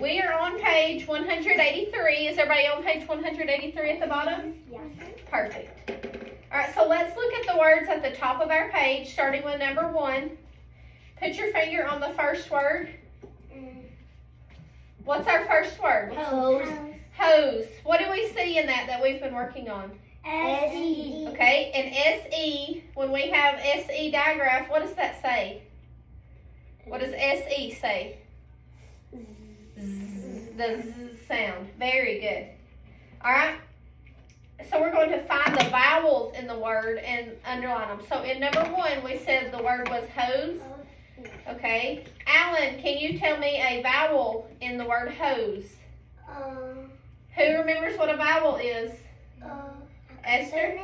we are on page 183. Is everybody on page 183 at the bottom? Yeah. Perfect. Alright, so let's look at the words at the top of our page, starting with number 1. Put your finger on the first word. What's our first word? Hose. Hose. What do we see in that we've been working on? S-E. Okay, and S-E, when we have S-E digraph, what does that say? What does S-E say? The Z sound. Very good. Alright, so we're going to find the vowels in the word and underline them. So in number 1, we said the word was hose. Okay. Alan, can you tell me a vowel in the word hose? Who remembers what a vowel is? Esther?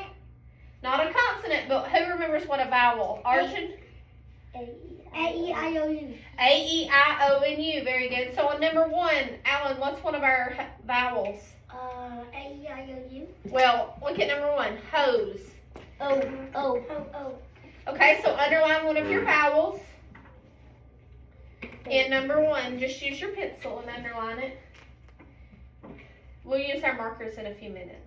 Not a consonant, but who remembers what a vowel? Arjun? A-E-I-O-U. A-E-I-O-N-U. Very good. So on number 1, Alan, what's one of our vowels? A-E-I-O-U. Well, look at number 1. Hose. O. Okay, so underline one of your vowels. In number 1, just use your pencil and underline it. We'll use our markers in a few minutes.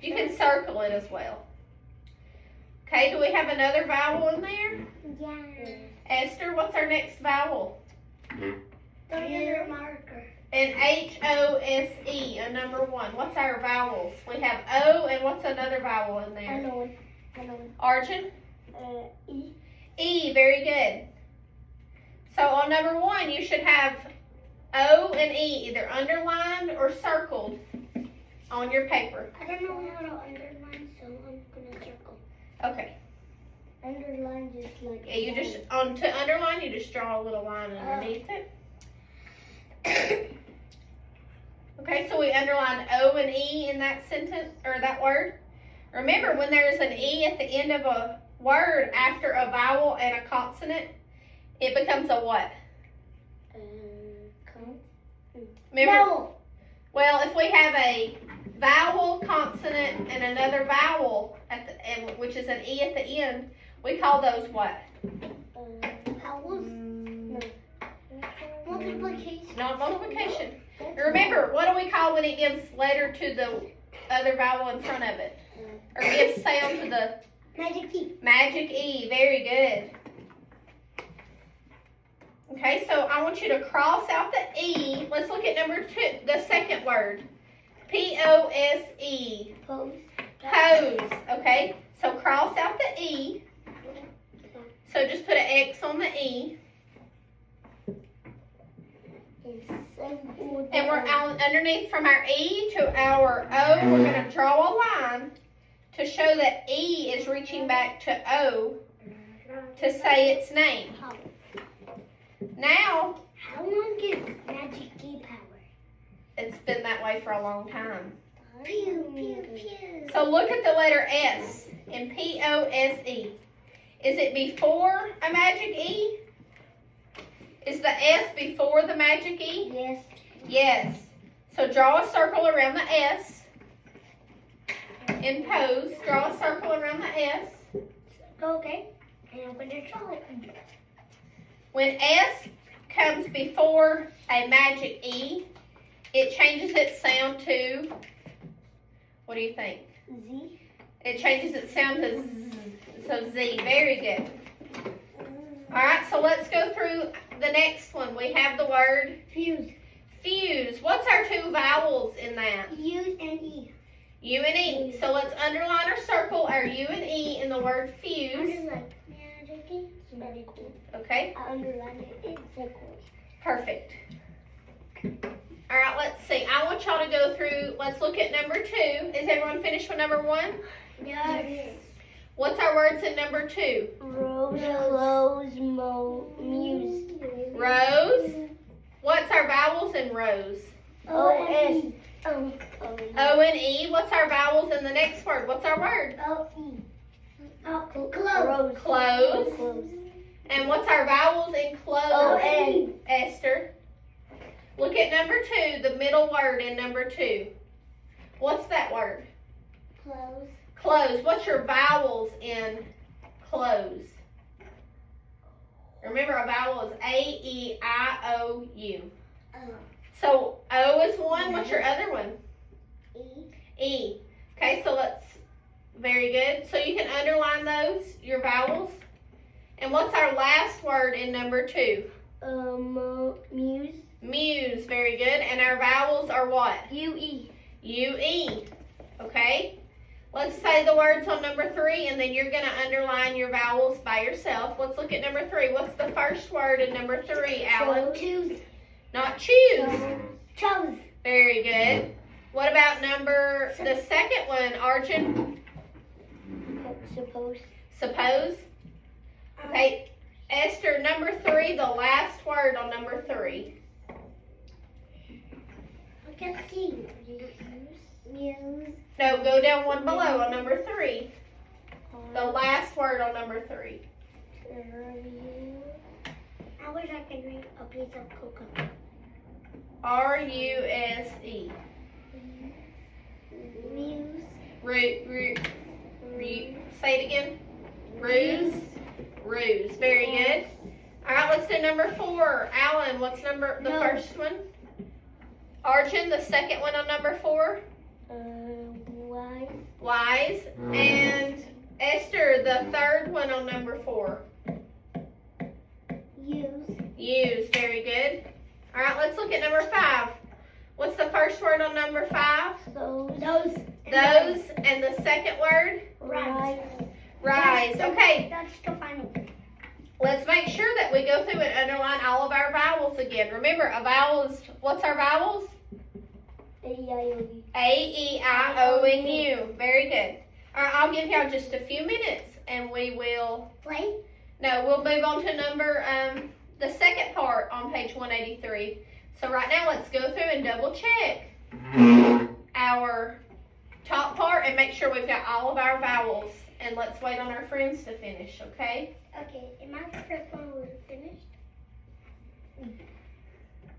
You can circle it as well. Okay, do we have another vowel in there? Yeah. Esther, what's our next vowel? Don't use your marker. And H-O-S-E, number 1. What's our vowels? We have O, and what's another vowel in I there? know it. Arjun? E. E, very good. So on number 1, you should have O and E either underlined or circled on your paper. I don't know how to underline, so I'm gonna circle. Okay. Underline just like. Yeah, you just to underline, you just draw a little line underneath it. Okay, so we underlined O and E in that sentence or that word. Remember, when there's an E at the end of a word after a vowel and a consonant, it becomes a what? Remember? Vowel. Well, if we have a vowel, consonant, and another vowel at the which is an E at the end, we call those what? Vowels. No. Multiplication. Not multiplication. Remember, what do we call when it gives letter to the other vowel in front of it? Or gives sound to the Magic E. magic E. Very good. Okay, so I want you to cross out the E. Let's look at number 2, the second word. P-O-S-E. Pose. Pose. Okay, so cross out the E. So just put an X on the E. And we're underneath from our E to our O, we're going to draw a line to show that E is reaching back to O to say its name. Now, How long is Magic E power? it's been that way for a long time. Pew, pew, pew. So look at the letter S in P-O-S-E. Is it before a magic E? Is the S before the magic E? Yes. Yes. So draw a circle around the S. In pose, draw a circle around the S. Okay. And I'm going to draw it. When S comes before a magic E, it changes its sound to, what do you think? Z. It changes its sound to Z. So Z, very good. Alright, so let's go through the next one. We have the word Fuse. fuse. What's our 2 vowels in that? U and E. U and E. So let's underline or circle our U and E in the word fuse. Underline. Magic E. It's very cool. Okay, I underlined it. It's so cool. perfect. Alright, let's see. I want y'all to go through, let's look at number 2. Is everyone finished with number 1? Yes. What's our words in number 2? Rose, close, muse. Rose. What's our vowels in rose? O-S. O and E. What's our vowels in the next word? What's our word? O-E. Close. Close. And what's our vowels in close? O-N. Esther. Look at number 2, the middle word in number 2. What's that word? Close. Close. What's your vowels in close? Remember, a vowel is A-E-I-O-U. So O is one. What's your other one? E. E. Okay, so very good. So you can underline those, your vowels. And what's our last word in number 2? Muse. Muse, very good. And our vowels are what? UE. UE. Okay? Let's say the words on number 3, and then you're going to underline your vowels by yourself. Let's look at number 3. What's the first word in number 3, Alan? Choose. Not choose. Chose. Very good. What about the second one, Arjun? Suppose. Suppose. Okay. Esther, number 3, the last word on number 3. I can see. Muse. No, go down one below on number 3. The last word on number 3. I wish I could read a piece of coconut. R-U-S-E. Muse. Say it again. Ruse. Ruse. Very good. All right, let's do number 4. Alan, what's the No. first one? Arjun, the second one on number 4. Wise. Wise. And Esther, the third one on number 4. Use. Use. Very good. All right, let's look at number 5. What's the first word on number 5? Those. Those. And the second word? Rise. Rise. Okay, That's the final. let's make sure that we go through and underline all of our vowels again. Remember, a vowel is, what's our vowels? A-E-I-O-U. A, E, I, O, and U. Very good. All right, I'll give y'all just a few minutes and we will, Play. no, we'll move on to the second part on page 183. So right now, let's go through and double check our top part and make sure we've got all of our vowels. And let's wait on our friends to finish, okay? Okay, am I the first one who finished?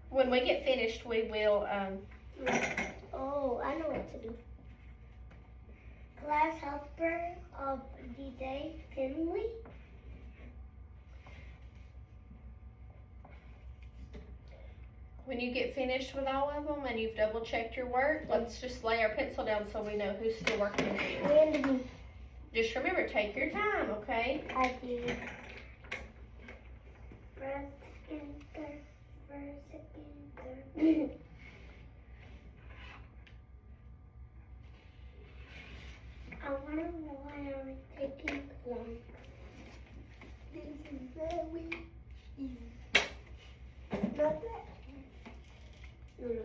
When we get finished, we will, Oh, I know what to do. Class helper of the day, Finley. when you get finished with all of them and you've double checked your work, let's just lay our pencil down so we know who's still working with you. Randomly. Just remember, take your time, okay? I did. First, second, third. First, second, third. I wonder why I'm taking long. This is very easy. Not that. No, no.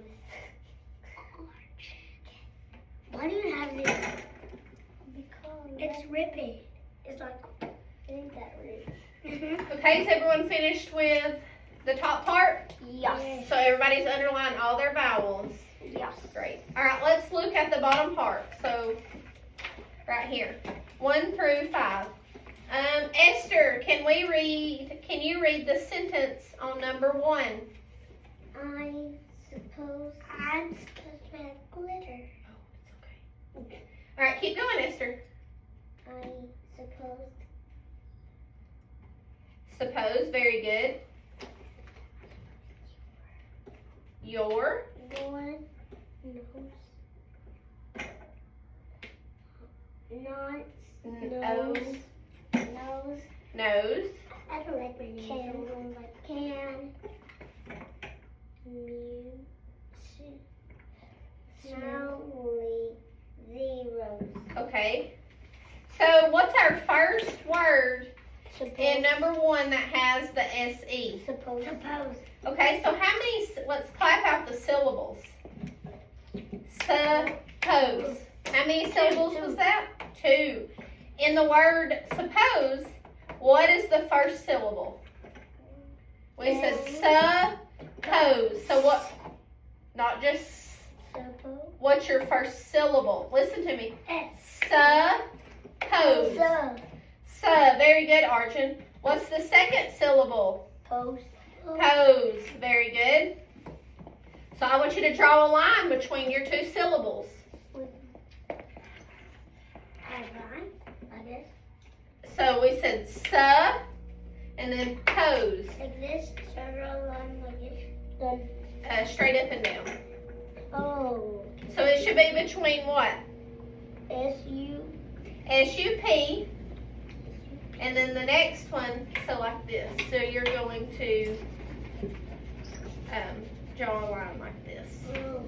Why do you have this? Because it's ripping. It's like, it ain't that rip. Okay, is everyone finished with the top part? Yes. So everybody's underlined all their vowels. Yes. Great. All right, let's look at the bottom part. So, right here, 1 through 5. Esther, can you read the sentence on number 1? I suppose I'm supposed to have glitter. Oh, it's okay. All right, keep going, Esther. I suppose. Suppose, very good. Your. One nose. Nose. Nose. Nose. I don't like my name. Can. Snowy. Zeros. Okay. So what's our first word Suppose. in number 1 that has the SE? Suppose. Suppose. Okay, so how many, let's clap out the syllables. Suppose. How many syllables was that? 2. In the word suppose, what is the first syllable? We said suppose. So what, not just, Suppose. what's your first syllable? Listen to me. S. Suppose. Very good, Arjun. What's the second syllable? Pose. Pose. Very good. So I want you to draw a line between your 2 syllables. I guess. So we said and then pose. Like this, draw a line like this. Then straight up and down. Oh. So it should be between what? S-U. S-U-P. And then the next one, so like this. So you're going to draw a line like this. Oh.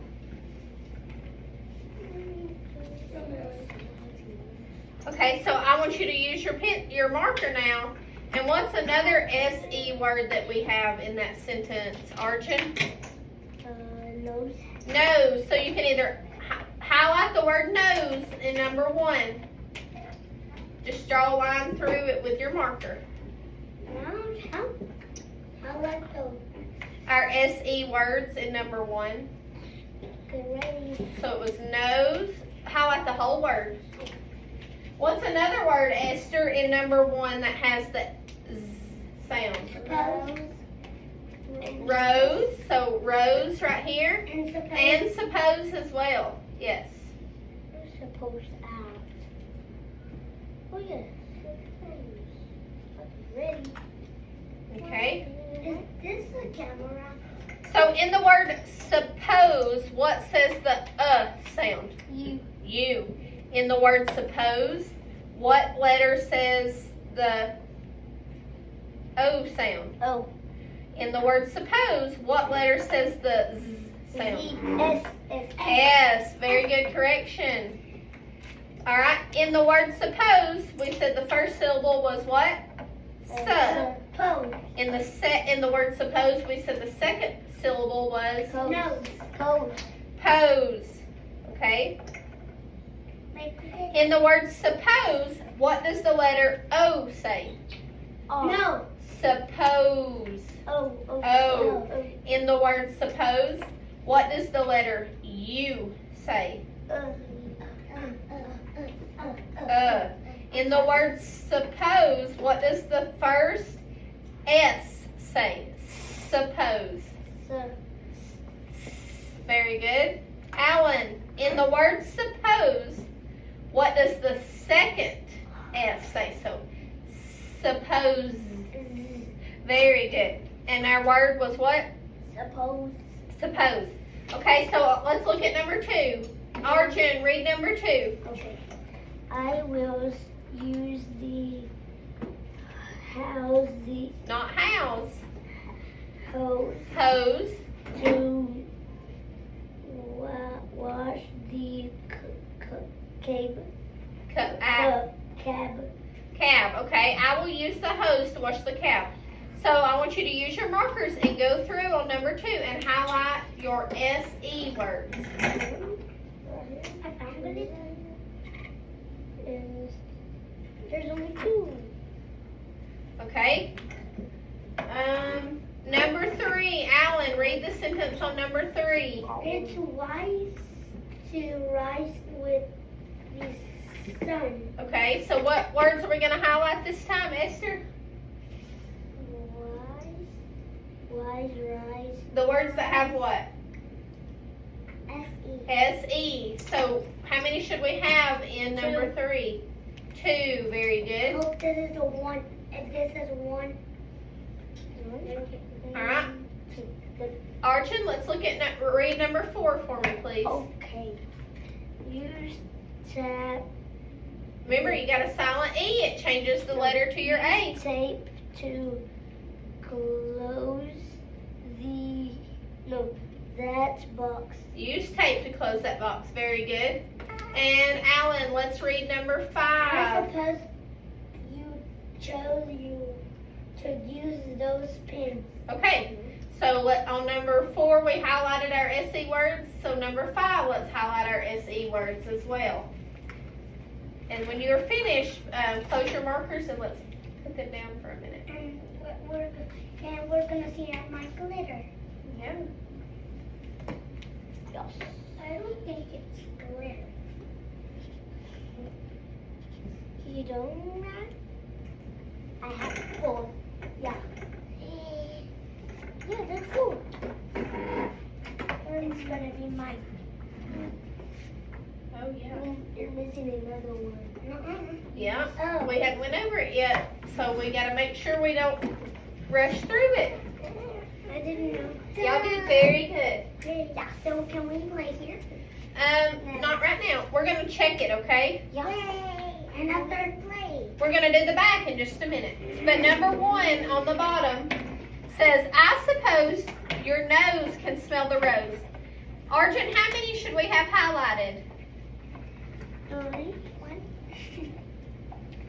Okay, so I want you to use your marker now. And what's another S-E word that we have in that sentence, Arjun? Nose. Nose. So you can either highlight the word nose in number 1. Just draw a line through it with your marker. How like those? Our S-E words in number 1. Ready. So it was nose. Highlight the whole word. What's another word, Esther, in number 1 that has the Z sound? Rose. So rose right here. And suppose as well. Yes. Suppose out. Oh yes. Ready. Okay. Is this a camera? So in the word suppose, what says the sound? You. In the word suppose, what letter says the O sound? Oh. In the word suppose, what letter says the Z sound? S. Very good correction. All right. In the word suppose, we said the first syllable was what? Suppose. In the word suppose, we said the second syllable was Pose. pose. Okay. In the word suppose, what does the letter O say? No. Suppose. Oh. In the word suppose, what does the letter U say? In the word suppose, what does the first S say? Suppose. Very good. Alan, in the word suppose, what does the second S say? So, suppose. Very good. And our word was what? Suppose. Okay, so let's look at number 2. Arjun, read number 2. Okay. I will use the Not house. hose Hose. to wash the cab. Cab. Okay, I will use the hose to wash the cab. So I want you to use your markers and go through on number 2 and highlight your S-E words. I found it. There's only 2. Okay. Number 3, Alan, read the sentence on number 3. It's wise to rise with the sun. Okay, so what words are we going to highlight this time, Esther? Wise, rise. The words that have what? S-E. S-E. So how many should we have in number 3? 2. Very good. Oh, this is a 1. And this is 1. All right. Arjun, let's look at read number 4 for me, please. Okay. Use tab. Remember, you got a silent E. It changes the letter to your A. Tape to close that box. Use tape to close that box. Very good. And Alan, let's read number 5. I suppose you chose to use those pins. Okay. So on number 4, we highlighted our SE words. So number 5, let's highlight our SE words as well. And when you're finished, close your markers and let's put them down for a minute. And we're gonna see my glitter. Yeah. Yes. I don't think it's glitter. You don't know? I have 4. Yeah. Yeah, that's cool. It's gonna be mine. Oh, yeah. You're missing another one. Yeah. Oh. We haven't went over it yet, so we got to make sure we don't rush through it. I didn't know. Y'all did very good. Yeah, so can we play here? Not right now. We're gonna check it, okay? Yeah. And a third place. We're gonna do the back in just a minute. But number 1 on the bottom says, I suppose your nose can smell the rose. Arjun, how many should we have highlighted? 3.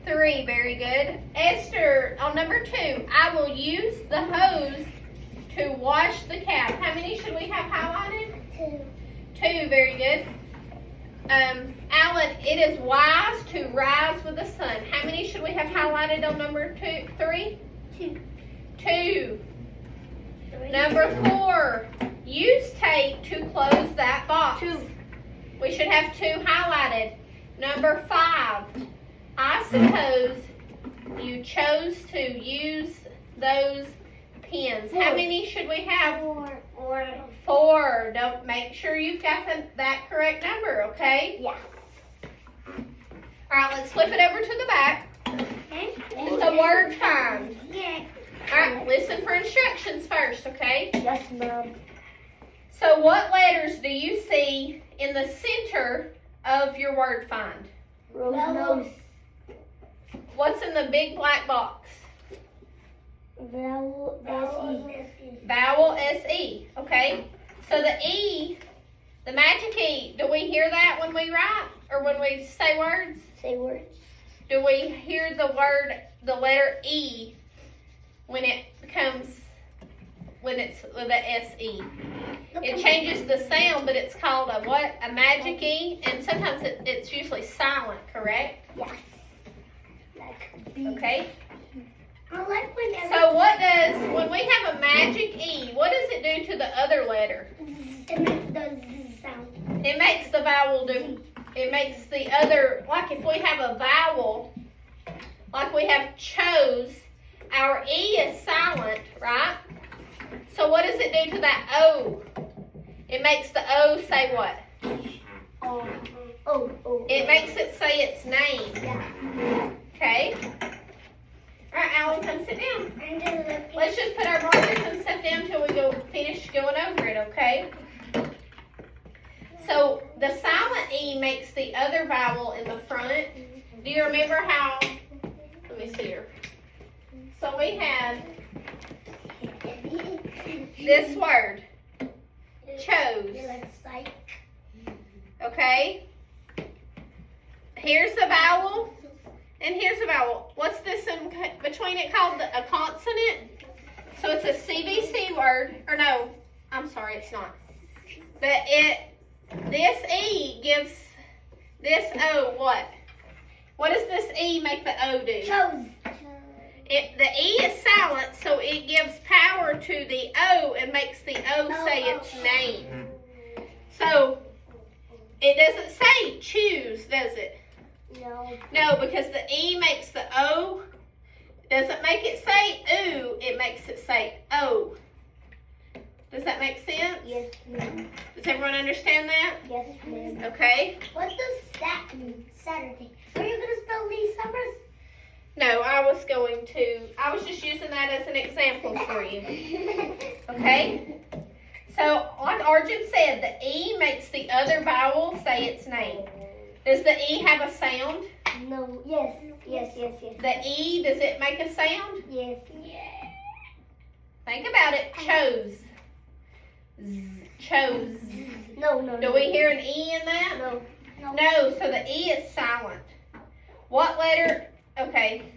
3, very good. Esther, on number 2, I will use the hose to wash the calf. How many should we have highlighted? 2, very good. Alan, it is wise to rise with the sun. How many should we have highlighted on number 3? 2. 2. Number 4, use tape to close that box. 2. We should have 2 highlighted. Number 5, I suppose you chose to use those pens. How many should we have? 4. Don't make sure you've got that correct number, okay? Yeah. All right, let's flip it over to the back. It's a word find. Yeah. All right, listen for instructions first, okay? Yes, Mom. So what letters do you see in the center of your word find? Nose. What's in the big black box? Vowel. Vowel S-E, okay? So the E, the magic E, do we hear that when we write or when we say words? Say words. Do we hear the letter E when it becomes, when it's with the S-E? It changes the sound, but it's called a what? A magic E, and sometimes it's usually silent, correct? Yes. Like B. Okay. I like whenever. So when we have a magic E, what does it do to the other letter? It makes the Z sound. It makes the vowel it makes the other, like if we have a vowel, like we have chose, our E is silent, right? So what does it do to that O? It makes the O say what? Oh. It makes it say its name. Yeah. Okay? Alright, Alan, come sit down. I'm just looking. Let's just put our markers and stuff down till we finish going over it, okay? So the silent E makes the other vowel in the front. Do you remember how, let me see here. So we had this word, chose, okay? Here's the vowel, and here's the vowel. What's this in between it called? A consonant? So it's a CVC word, or no, I'm sorry, it's not. But this E gives this O what? What does this E make the O do? Chose. The E is silent, so it gives power to the O and makes the O say its name. So it doesn't say choose, does it? No. No, because the E makes the O, doesn't make it say ooh, it makes it say O. Does that make sense? Yes, ma'am. Does everyone understand that? Yes, ma'am. Okay. What does that mean? Saturday. Are you going to spell these numbers? No, I was just using that as an example for you. Okay? So, like Arjun said, the E makes the other vowel say its name. Does the E have a sound? No. Yes. The E, does it make a sound? Yes. Think about it. Chose. Chose. No. Do we hear an E in that? No. No, so the E is silent. What letter? Okay.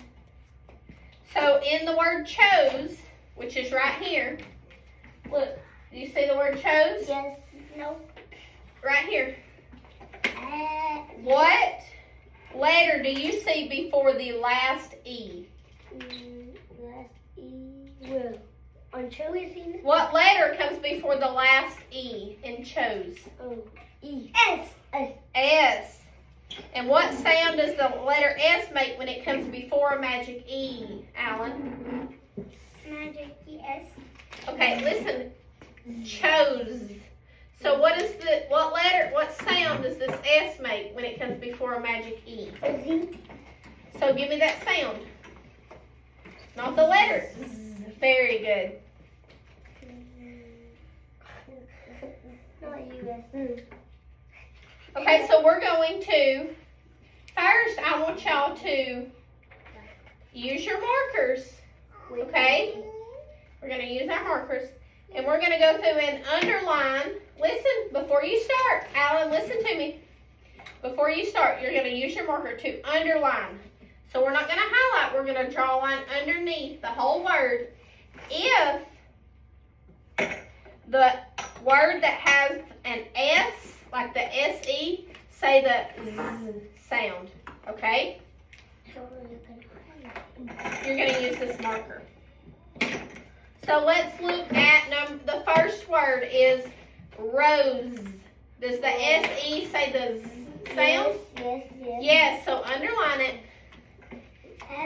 So in the word chose, which is right here, look, do you see the word chose? Yes. No. Right here. What letter do you see before the last E? Last E. Will. On chose is in. What letter comes before the last E in chose? Oh. E. S. S. And what sound does the letter S make when it comes before a magic E, Alan? Magic E. S. Okay, listen. Chose. So what sound does this S make when it comes before a magic E? Z. So give me that sound. Not the letter. Very good. Okay, so we're going to, first I want y'all to use your markers, okay? We're going to use our markers, and we're going to go through and underline. Listen, before you start, Alan, listen to me. Before you start, you're going to use your marker to underline. So we're not going to highlight, we're going to draw a line underneath the whole word. If the word that has an S, like the S-E, say the Z sound, okay? You're going to use this marker. So let's look at the first word is rose. Does the S-E say the Z sound? Yes. Yes, so underline it.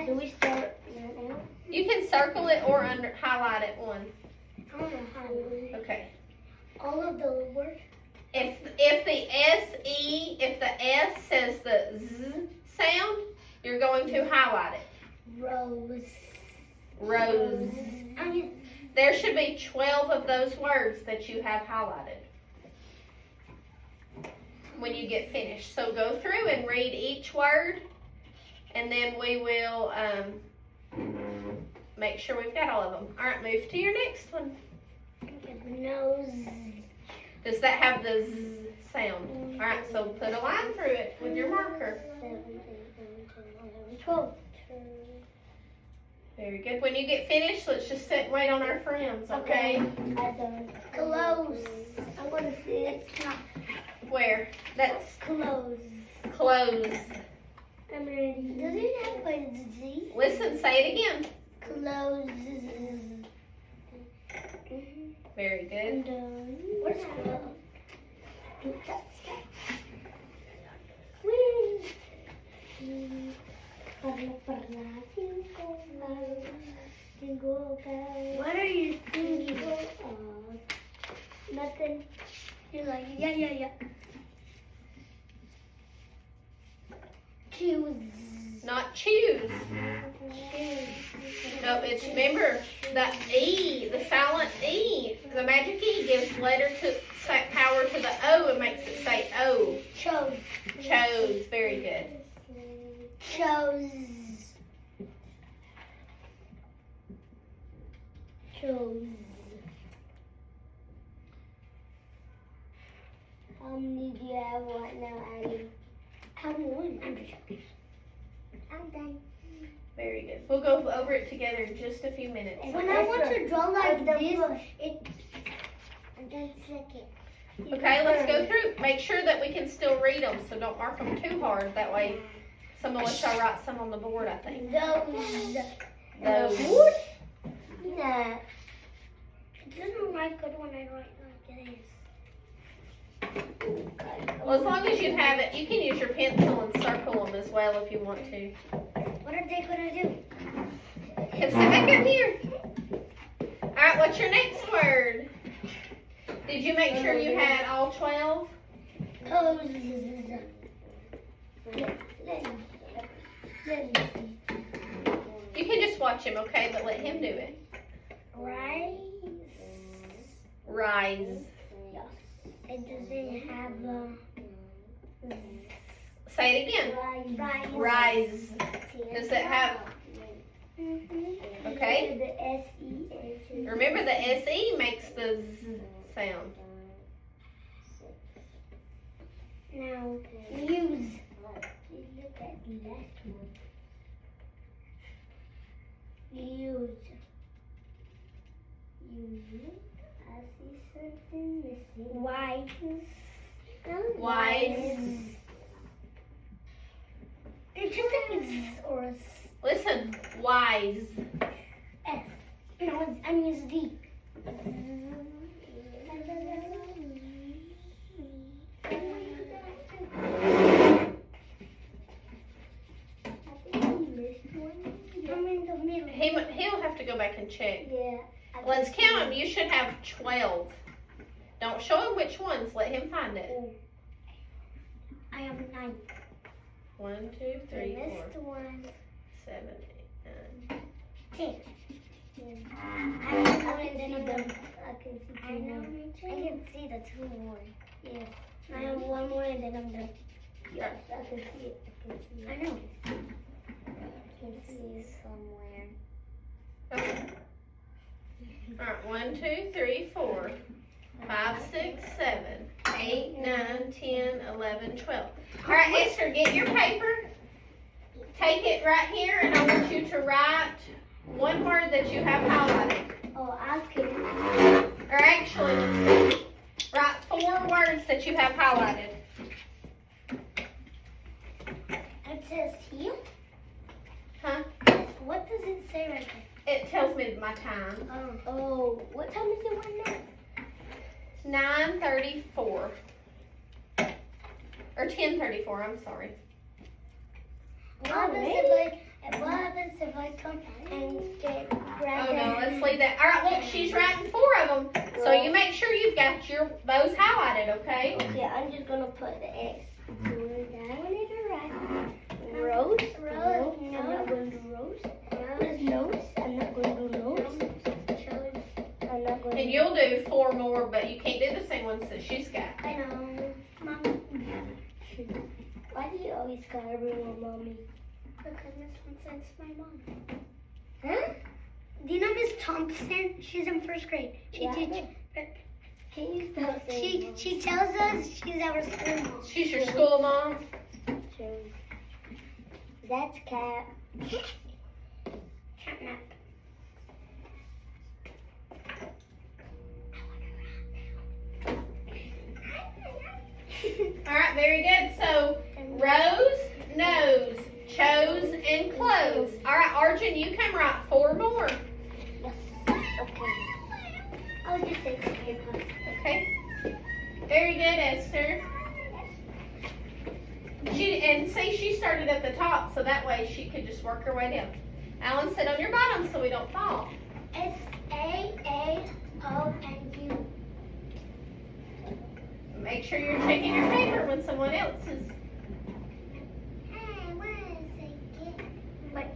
Do we start now? You can circle it or highlight it one. I don't know how to. Okay. All of the words. If the S-E, if the S says the Z sound, you're going to highlight it. Rose. Rose. There should be 12 of those words that you have highlighted when you get finished. So go through and read each word, and then we will make sure we've got all of them. All right, move to your next one. Nose. Does that have the Z sound? All right, so put a line through it with your marker. 12. Very good. When you get finished, let's just sit and wait on our friends, okay? Close. I want to see it. Where? That's Close. close. I'm ready. Does it have a Z? Listen, say it again. Close. Very good. What's close? What are you thinking? Nothing. You're like, yeah. Choose. Not choose. No, it's, remember, the E, the silent E, the magic E gives power to the O and makes it say O. Chose. Chose. Very good. Chose. Chose. How many do you have right now, Addie? How many? I'm just joking. I'm done. Very good. We'll go over it together in just a few minutes. When I want to draw like this, it. Just a second. Okay, let's go through. Make sure that we can still read them, so don't mark them too hard. That way, some of us shall write some on the board, I think. Those. Yeah. It doesn't write good when I write like this. Well, as long as you have it, you can use your pencil and circle them as well if you want to. What are they going to do? Sit back up here. All right, what's your next word? Did you make sure you had all 12? You can just watch him, okay? But let him do it. Rise. Rise. It doesn't have a... Say it again. Rise. Does it have... Okay. The S-E. Remember the S-E makes the Z sound. Now, use. Look at the last one. Use. I see something missing. Wise. Wise. It's just like a Z or a S. Listen. Wise. S. No, I mean it's D. He'll have to go back and check. Yeah. Let's count them. You should have 12. Don't show him which ones. Let him find it. I have 9. 1, 2, 3, 4, One. 7, 8, 9. 10. I can see them. I can see them. I know. I can see the 2 more. Yes. I have 1 more and then I'm done. Yes, I can see it. I know. I can see it somewhere. Okay. Alright, 1, 2, 3, 4, 5, 6, 7, 8, 9, 10, 11, 12. Alright, Esther, get your paper. Take it right here, and I want you to write one word that you have highlighted. Oh, I can. Or actually, write 4 words that you have highlighted. It says here. Huh? What does it say right there? It tells me my time. Oh, what time is it right now? 9:34. Or 10:34, I'm sorry. What happens if I come and grab Oh no, let's leave that. Alright, well, she's writing 4 of them. So you make sure you've got those highlighted, okay? Okay, I'm just gonna put the X. I wanted to write rose. No, I'm not going to do rose. Nose. I'm not going to do nose. I'm not going to. And you'll do 4 more, but you can't do the same ones that she's got. I know. Mom. Why do you always call everyone mommy? Because this one says my mom. Huh? Do you know Miss Thompson? She's in 1st grade. She teaches. Can you spell she tells us she's our school mom. She's your school mom? That's cat. Catnap. Alright, very good. So, rose, nose, chose, and close. Alright, Arjun, you can write 4 more. Yes. Okay. I'll just say paper. Okay. Very good, Esther. And see, she started at the top, so that way she could just work her way down. Alan, sit on your bottom so we don't fall. It's A-A-O-N-U. Make sure you're checking your paper when someone else is. Hey, wait a second. What?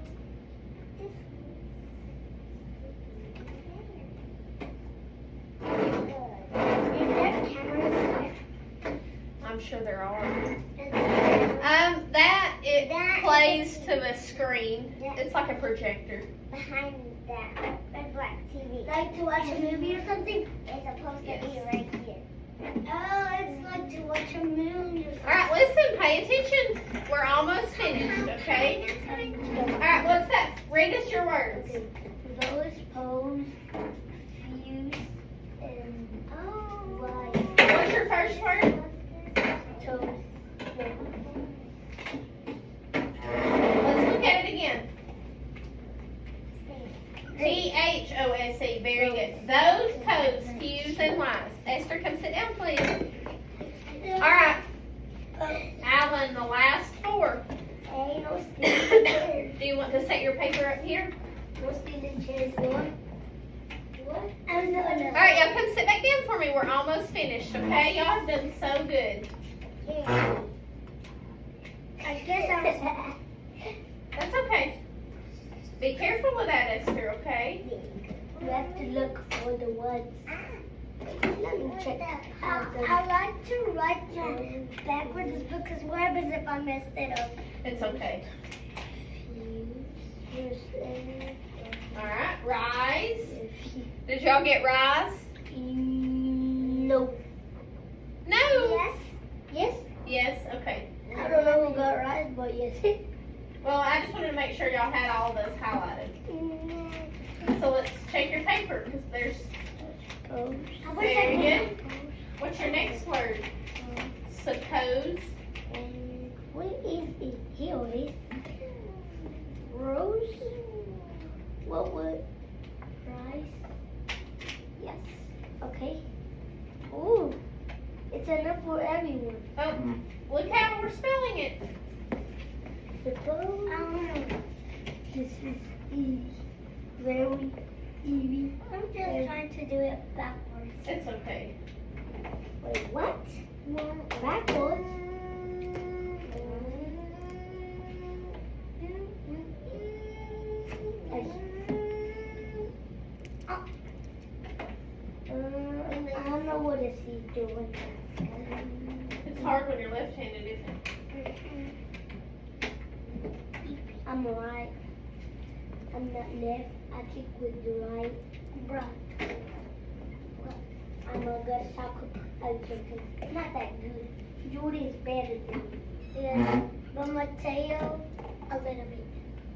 Is there cameras there? I'm sure there are. It plays to the screen. It's like a projector. Behind that black TV. Like to watch a movie or something? It's supposed to be right here. Oh, it's like to watch a movie or something. Alright, listen, pay attention. We're almost finished, okay? Alright, what's that? Read us your words. Those pose, fuse, and light. What's your first word? Toes. Let's look at it again. T-H-O-S-E. Very good. Those, toes, fuse, and lies. Esther, come sit down, please. Alright. Alan, the last 4. Hey, no stealing chairs. Do you want to set your paper up here? No stealing chairs. What? I'm not. Alright, y'all come sit back down for me. We're almost finished, okay? Y'all have done so good. Yeah. I guess I was. That's okay. Be careful with that, Esther, okay? You have to look for the ones. Let me check. I like to write them backwards because what happens if I mess it up? It's okay. Alright, rise. Did y'all get rise? No. No. Yes. Yes. Yes, okay. I don't know who got rise, but yes. Well, I just wanted to make sure y'all had all those highlighted. So let's check your paper because there's. Very good. What's your next word? Suppose. What is it? Here it is. Rose. What would? Rice. Yes. Okay. Ooh. It's enough for everyone. Oh, look how we're spelling it. Suppose. This is easy. Very easy. I'm just trying to do it backwards. It's okay. Wait, what? Backwards? I'm know what is he doing. It's hard when you're left-handed, isn't it? I'm right. I'm not left. I kick with the right. Bruh. I'm a good soccer player. Not that good. Judy is better than me. Yeah. But Mateo, a little bit.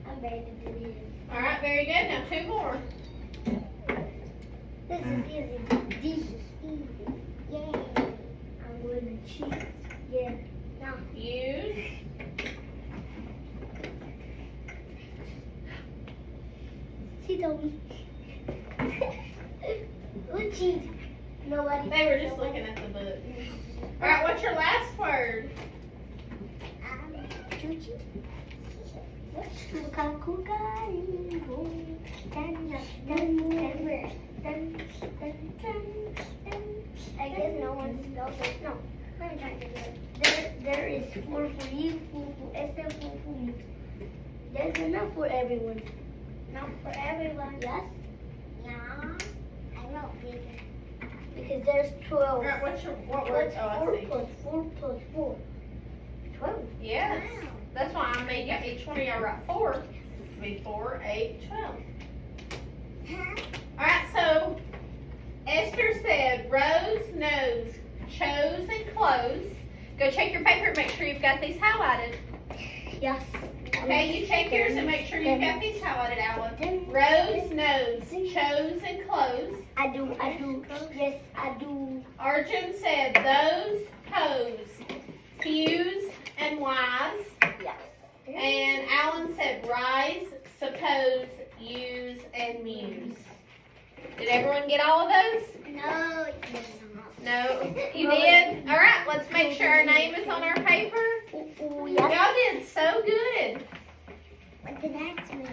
I'm better than him. All right, very good. Now 2 more. This is easy. This is easy. Yeah. I'm going to cheat. Yeah. Now. Use. She told me. Who cheated? Nobody. They were just looking at the book. All right, what's your last word? Chuchi. I guess no one spells it. No. Let me try to do it. There is 4 for you, 4 for Esther, 4 for me. There's enough for everyone. Not for everyone. Yes? Yeah. I know, bigger. Because there's 12. All right, what word? Oh, I 4 see. plus 4 plus 4. 12. Yes. Wow. That's why I made each one of y'all write 4. It'll be 4, 8, 12. All right, so Esther said rose, nose, chose, and close. Go check your paper and make sure you've got these highlighted. Yes. Okay, you check yours and make sure you've got these highlighted, Alan. Rose, nose, chose, and close. I do. Yes, I do. Arjun said those, pose, fuse, and wise. Yes. And Alan said rise, suppose, use, and muse. Did everyone get all of those? No. No, you did? All right, let's make sure our name is on our paper. Ooh, Y'all did so good. What did that mean?